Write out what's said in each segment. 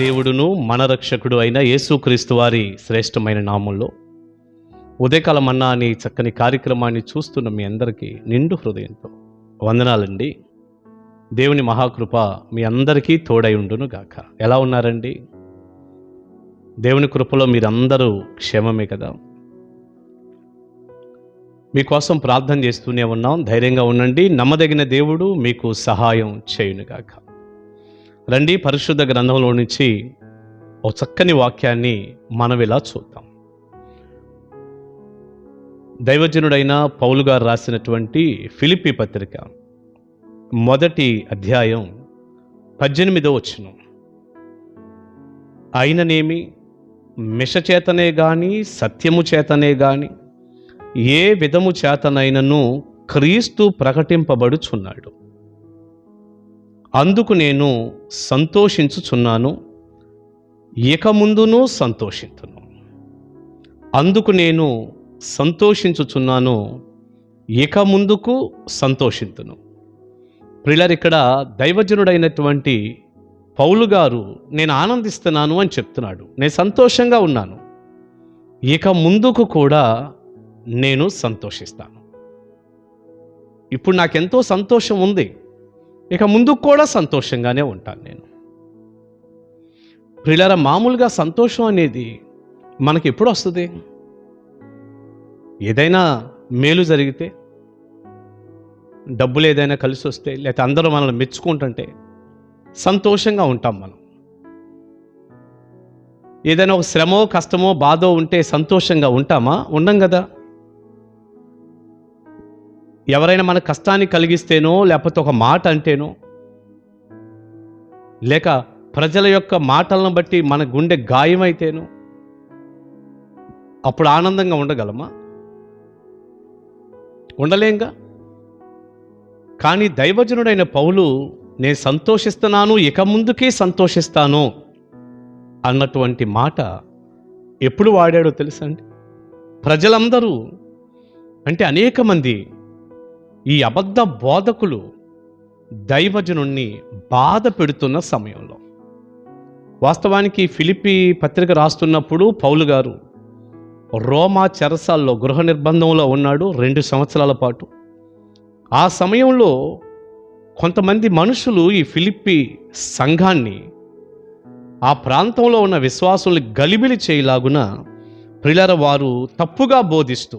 దేవుడును మన రక్షకుడు అయిన యేసుక్రీస్తు వారి శ్రేష్టమైన నామంలో ఉదయకాల మన్నా అనే చక్కని కార్యక్రమాన్ని చూస్తున్న మీ అందరికీ నిండు హృదయంతో వందనాలండి. దేవుని మహాకృప మీ అందరికీ తోడై ఉండును గాక. ఎలా ఉన్నారండి? దేవుని కృపలో మీరందరూ క్షేమమే కదా? మీకోసం ప్రార్థన చేస్తూనే ఉన్నాం. ధైర్యంగా ఉండండి. నమ్మదగిన దేవుడు మీకు సహాయం చేయునుగాక. రండి, పరిశుద్ధ గ్రంథంలో నుంచి ఒక చక్కని వాక్యాన్ని మనం ఇలా చూద్దాం. దైవజనుడైన పౌలు గారు రాసినటువంటి ఫిలిప్పీ పత్రిక 1వ అధ్యాయం 18వ వచనం. అయిననేమి మిషచేతనే గాని సత్యము చేతనే గాని ఏ విధము చేతనైనను క్రీస్తు ప్రకటింపబడుచున్నాడు. అందుకు నేను సంతోషించుచున్నాను, ఇక ముందును సంతోషించును. అందుకు నేను సంతోషించుచున్నాను, ఇక ముందుకు సంతోషించును. ప్రియులారా, ఇక్కడ దైవజనుడైనటువంటి పౌలు గారు నేను ఆనందిస్తున్నాను అని చెప్తున్నాడు. నేను సంతోషంగా ఉన్నాను, ఇక ముందుకు కూడా నేను సంతోషిస్తాను. ఇప్పుడు నాకెంతో సంతోషం ఉంది, ఇక ముందుకు కూడా సంతోషంగానే ఉంటాను నేను. ప్రియులారా, మామూలుగా సంతోషం అనేది మనకి ఎప్పుడు వస్తుంది? ఏదైనా మేలు జరిగితే, డబ్బులు ఏదైనా కలిసి వస్తే, లేకపోతే అందరూ మనల్ని మెచ్చుకుంటుంటే సంతోషంగా ఉంటాం మనం. ఏదైనా ఒక శ్రమో కష్టమో బాధో ఉంటే సంతోషంగా ఉంటామా? ఉండం కదా. ఎవరైనా మన కష్టాన్ని కలిగిస్తేనో, లేకపోతే ఒక మాట అంటేనో, లేక ప్రజల యొక్క మాటలను బట్టి మన గుండె గాయమైతేనో అప్పుడు ఆనందంగా ఉండగలమా? ఉండలేంగా. కానీ దైవజనుడైన పౌలు నేను సంతోషిస్తున్నాను, ఇక ముందుకే సంతోషిస్తాను అన్నటువంటి మాట ఎప్పుడు వాడాడో తెలుసా అండి? ప్రజలందరూ అంటే అనేక మంది ఈ అబద్ధ బోధకులు దైవజనుణ్ణి బాధ పెడుతున్న సమయంలో, వాస్తవానికి ఫిలిప్పీ పత్రిక రాస్తున్నప్పుడు పౌలు గారు రోమా చెరసాల్లో గృహ నిర్బంధంలో ఉన్నాడు 2 సంవత్సరాల పాటు. ఆ సమయంలో కొంతమంది మనుషులు ఈ ఫిలిప్పీ సంఘాన్ని, ఆ ప్రాంతంలో ఉన్న విశ్వాసుల్ని గలిబిలి చేయలాగున ప్రియులారా వారు తప్పుగా బోధిస్తూ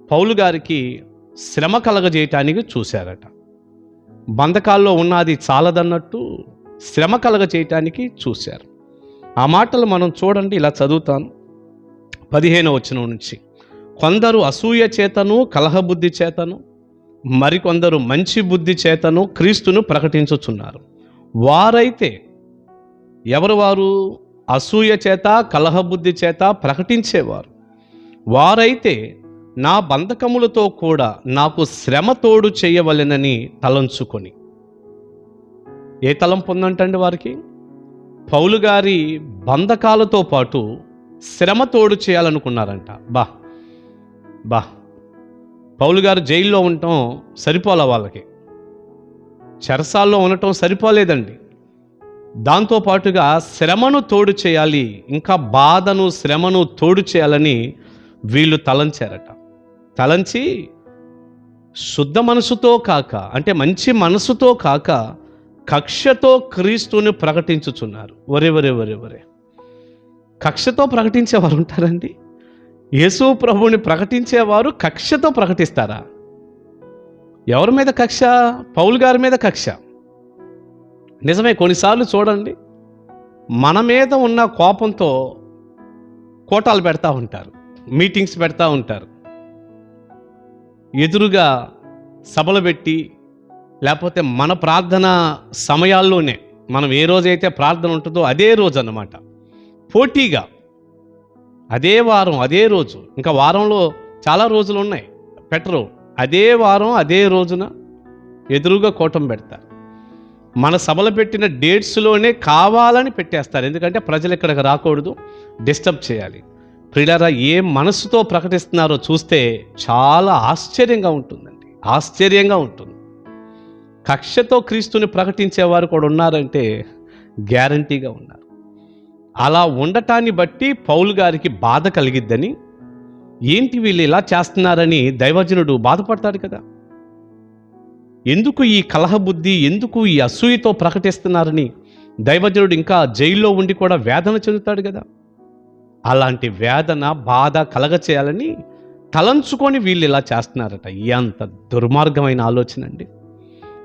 పౌలు గారికి శ్రమ కలగజేయటానికి చూశారట. బంధకాల్లో ఉన్నది చాలదన్నట్టు శ్రమ కలగజేయటానికి చూశారు. ఆ మాటలు మనం చూడండి, ఇలా చదువుతాను 15వ వచనం నుంచి. కొందరు అసూయ చేతను కలహబుద్ధి చేతను, మరికొందరు మంచి బుద్ధి చేతను క్రీస్తును ప్రకటించుచున్నారు. వారైతే, ఎవరు వారు? అసూయ చేత కలహబుద్ధి చేత ప్రకటించేవారు. వారైతే నా బంధకములతో కూడా నాకు శ్రమ తోడు చేయవలెనని తలంచుకొని. ఏ తలంపు ఉందంటండి వారికి? పౌలు గారి బంధకాలతో పాటు శ్రమ తోడు చేయాలనుకున్నారంట. బా పౌలు గారు జైల్లో ఉండటం సరిపోలే, వాళ్ళకి చెరసాల్లో ఉండటం సరిపోలేదండి. దాంతోపాటుగా శ్రమను తోడు చేయాలి, ఇంకా బాధను శ్రమను తోడు చేయాలని వీళ్ళు తలంచారట. తలంచి శుద్ధ మనసుతో కాక, అంటే మంచి మనసుతో కాక కక్షతో క్రీస్తుని ప్రకటించుచున్నారు. ఒరే కక్షతో ప్రకటించేవారు ఉంటారండి? యేసు ప్రభువుని ప్రకటించేవారు కక్షతో ప్రకటిస్తారా? ఎవరి మీద కక్ష? పౌలు గారి మీద కక్ష. నిజమే, కొన్నిసార్లు చూడండి, మన మీద ఉన్న కోపంతో కోటాలు పెడతా ఉంటారు, మీటింగ్స్ పెడతా ఉంటారు, ఎదురుగా సభలు పెట్టి, లేకపోతే మన ప్రార్థన సమయాల్లోనే మనం ఏ రోజైతే ప్రార్థన ఉంటుందో అదే రోజు అన్నమాట, పోటీగా అదే వారం అదే రోజు, ఇంకా వారంలో చాలా రోజులు ఉన్నాయి, పెట్టరు, అదే వారం అదే రోజున ఎదురుగా కూటం పెడతారు. మన సభలు పెట్టిన డేట్స్లోనే కావాలని పెట్టేస్తారు, ఎందుకంటే ప్రజలు ఇక్కడికి రాకూడదు, డిస్టర్బ్ చేయాలి. ప్రియులారా, ఏ మనసుతో ప్రకటిస్తున్నారో చూస్తే చాలా ఆశ్చర్యంగా ఉంటుందండి, ఆశ్చర్యంగా ఉంటుంది. కక్షతో క్రీస్తుని ప్రకటించేవారు కూడా ఉన్నారంటే గ్యారంటీగా ఉన్నారు. అలా ఉండటాన్ని బట్టి పౌలు గారికి బాధ కలిగిద్దని, ఏంటి వీళ్ళు ఇలా చేస్తున్నారని దైవజనుడు బాధపడతాడు కదా. ఎందుకు ఈ కలహబుద్ధి, ఎందుకు ఈ అసూయతో ప్రకటిస్తున్నారని దైవజనుడు ఇంకా జైల్లో ఉండి కూడా వేదన చెందుతాడు కదా. అలాంటి వేదన, బాధ కలగచేయాలని తలంచుకొని వీళ్ళు ఇలా చేస్తున్నారట. ఎంత దుర్మార్గమైన ఆలోచన అండి.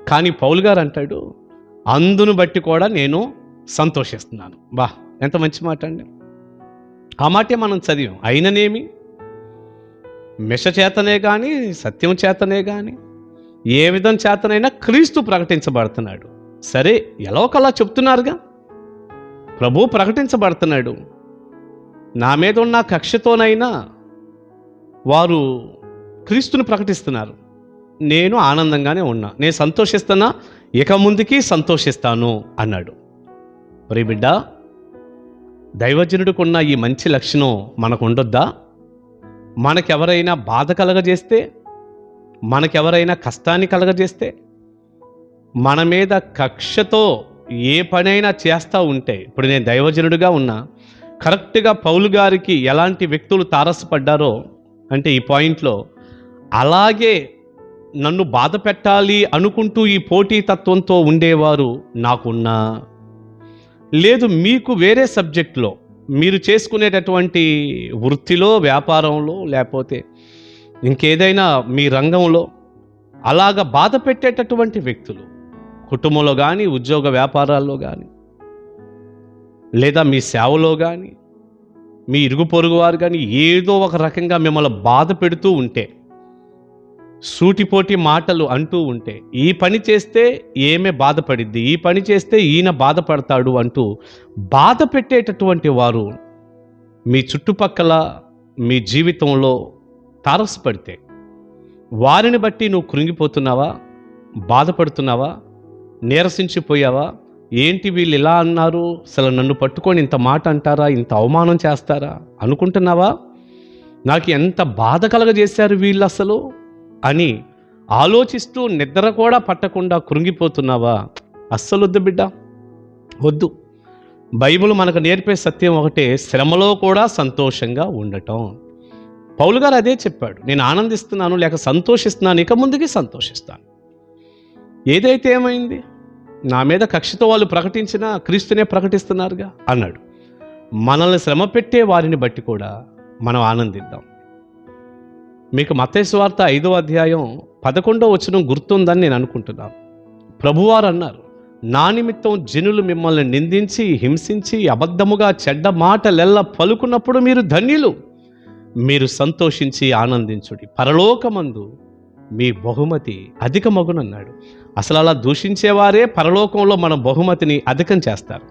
కానీ పౌలు గారు అంటాడు, అందును బట్టి కూడా నేను సంతోషిస్తున్నాను. ఎంత మంచి మాట అండి. ఆ మాటే మనం చదివాం. అయిననేమి, మిష చేతనే కానీ, సత్యం చేతనే కానీ, ఏ విధం చేతనైనా క్రీస్తు ప్రకటించబడుతున్నాడు. సరే, ఎలా ఒకలా చెప్తున్నారుగా, ప్రభు ప్రకటించబడుతున్నాడు. నా మీద ఉన్న కక్షతోనైనా వారు క్రీస్తుని ప్రకటిస్తున్నారు. నేను ఆనందంగానే ఉన్నా, నేను సంతోషిస్తున్నా, ఇక ముందుకి సంతోషిస్తాను అన్నాడు. మరి బిడ్డ, దైవజనుడికున్న ఈ మంచి లక్షణం మనకు ఉండొద్దా? మనకెవరైనా బాధ కలగజేస్తే, మనకెవరైనా కష్టాన్ని కలగజేస్తే, మన మీద కక్షతో ఏ పనైనా చేస్తూ ఉంటే, ఇప్పుడు నేను దైవజనుడిగా ఉన్నా, కరెక్ట్గా పౌలు గారికి ఎలాంటి వ్యక్తులు తారసపడ్డారో అంటే ఈ పాయింట్లో, అలాగే నన్ను బాధ పెట్టాలి అనుకుంటూ ఈ పోటీతత్వంతో ఉండేవారు నాకున్నా, లేదు మీకు వేరే సబ్జెక్టులో మీరు చేసుకునేటటువంటి వృత్తిలో, వ్యాపారంలో, లేకపోతే ఇంకేదైనా మీ రంగంలో అలాగ బాధ పెట్టేటటువంటి వ్యక్తులు, కుటుంబంలో కానీ, ఉద్యోగ వ్యాపారాల్లో కానీ, లేదా మీ సేవలో కానీ, మీ ఇరుగు పొరుగు వారు కానీ ఏదో ఒక రకంగా మిమ్మల్ని బాధ పెడుతూ ఉంటే, సూటిపోటి మాటలు అంటూ ఉంటే, ఈ పని చేస్తే ఏమే బాధపడిద్ది, ఈ పని చేస్తే ఈయన బాధపడతాడు అంటూ బాధ పెట్టేటటువంటి వారు మీ చుట్టుపక్కల మీ జీవితంలో తారసపడితే, వారిని బట్టి నువ్వు కృంగిపోతున్నావా, బాధపడుతున్నావా, నీరసించిపోయావా? ఏంటి వీళ్ళు ఇలా అన్నారు, అసలు నన్ను పట్టుకొని ఇంత మాట అంటారా, ఇంత అవమానం చేస్తారా అనుకుంటున్నావా? నాకు ఎంత బాధ కలగజేశారు వీళ్ళు అసలు అని ఆలోచిస్తూ నిద్ర కూడా పట్టకుండా కృంగిపోతున్నావా? అస్సలు వద్దు బిడ్డ, వద్దు. బైబిల్ మనకు నేర్పే సత్యం ఒకటే, శ్రమలో కూడా సంతోషంగా ఉండటం. పౌలు గారు అదే చెప్పాడు, నేను ఆనందిస్తున్నాను లేక సంతోషిస్తున్నాను, ఇక ముందుకి సంతోషిస్తాను. ఏదైతే ఏమైంది, నా మీద కక్షతో వాళ్ళు ప్రకటించినా క్రీస్తునే ప్రకటిస్తున్నారుగా అన్నాడు. మనల్ని శ్రమ పెట్టే వారిని బట్టి కూడా మనం ఆనందిద్దాం. మీకు మత్తయి సువార్త 5వ అధ్యాయం 11వ వచనం గుర్తుందని నేను అనుకుంటున్నాను. ప్రభువారు అన్నారు, నా నిమిత్తం జనులు మిమ్మల్ని నిందించి, హింసించి, అబద్ధముగా చెడ్డ మాటలెల్ల పలుకున్నప్పుడు మీరు ధన్యులు, మీరు సంతోషించి ఆనందించుడి, పరలోకమందు మీ బహుమతి అధికమగునన్నాడు. అసలు అలా దూషించేవారే పరలోకంలో మన బహుమతిని అధికం చేస్తారు.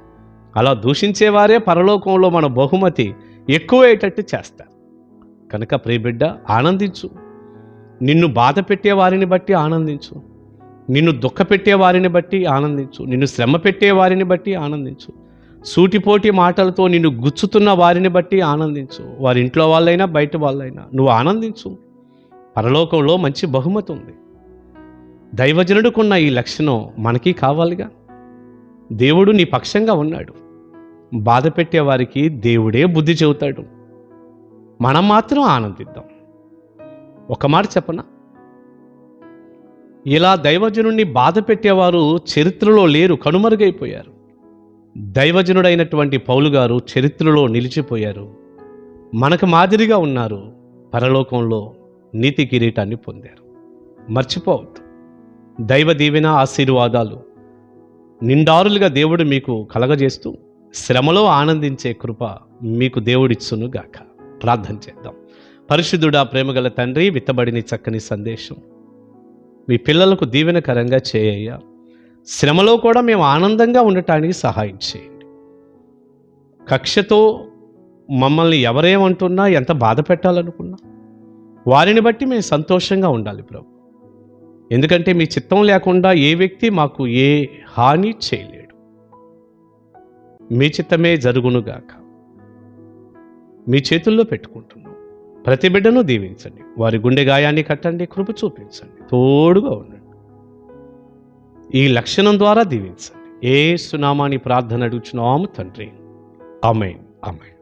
అలా దూషించేవారే పరలోకంలో మన బహుమతి ఎక్కువయ్యేటట్టు చేస్తారు. కనుక ప్రియబిడ్డ, ఆనందించు. నిన్ను బాధ పెట్టే వారిని బట్టి ఆనందించు, నిన్ను దుఃఖ పెట్టే వారిని బట్టి ఆనందించు, నిన్ను శ్రమ పెట్టే వారిని బట్టి ఆనందించు, సూటిపోటి మాటలతో నిన్ను గుచ్చుతున్న వారిని బట్టి ఆనందించు. వారి ఇంట్లో వాళ్ళైనా బయట వాళ్ళైనా నువ్వు ఆనందించు. పరలోకంలో మంచి బహుమతి ఉంది. దైవజనుడుకున్న ఈ లక్షణం మనకి కావాలిగా. దేవుడు నీ పక్షంగా ఉన్నాడు. బాధ పెట్టే వారికి దేవుడే బుద్ధి చెబుతాడు. మనం మాత్రం ఆనందిద్దాం. ఒక మాట చెప్పనా, ఇలా దైవజనుడిని బాధ పెట్టేవారు చరిత్రలో లేరు, కనుమరుగైపోయారు. దైవజనుడైనటువంటి పౌలు గారు చరిత్రలో నిలిచిపోయారు, మనకు మాదిరిగా ఉన్నారు, పరలోకంలో నీతి కిరీటాన్ని పొందారు. మర్చిపోవద్దు. దైవ దీవెన, ఆశీర్వాదాలు నిండారులుగా దేవుడు మీకు కలగజేస్తూ శ్రమలో ఆనందించే కృప మీకు దేవుడిచ్చును గాక. ప్రార్థన చేద్దాం. పరిశుద్ధుడా, ప్రేమగల తండ్రి, విత్తబడిన చక్కని సందేశం మీ పిల్లలకు దీవెనకరంగా చేయ్యా. శ్రమలో కూడా మేము ఆనందంగా ఉండటానికి సహాయం చేయండి. కక్షతో మమ్మల్ని ఎవరేమంటున్నా, ఎంత బాధ పెట్టాలనుకున్నా వారిని బట్టి మేము సంతోషంగా ఉండాలి ప్రభు. ఎందుకంటే మీ చిత్తం లేకుండా ఏ వ్యక్తి మాకు ఏ హాని చేయలేడు. మీ చిత్తమే జరుగునుగాక. మీ చేతుల్లో పెట్టుకుంటున్నాం. ప్రతి బిడ్డను దీవించండి, వారి గుండె గాయాన్ని కట్టండి, కృప చూపించండి, తోడుగా ఉండండి. ఈ లక్షణం ద్వారా దీవించండి. యేసు నామాని ప్రార్థన అడుగుచున్నాము తండ్రి, ఆమేన్. ఆమేన్.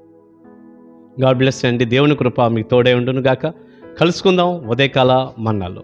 గాడ్ బ్లెస్ అండి. దేవుని కృప మీకు తోడే ఉండును గాక. కలుసుకుందాం ఉదయకాల మన్నాలో.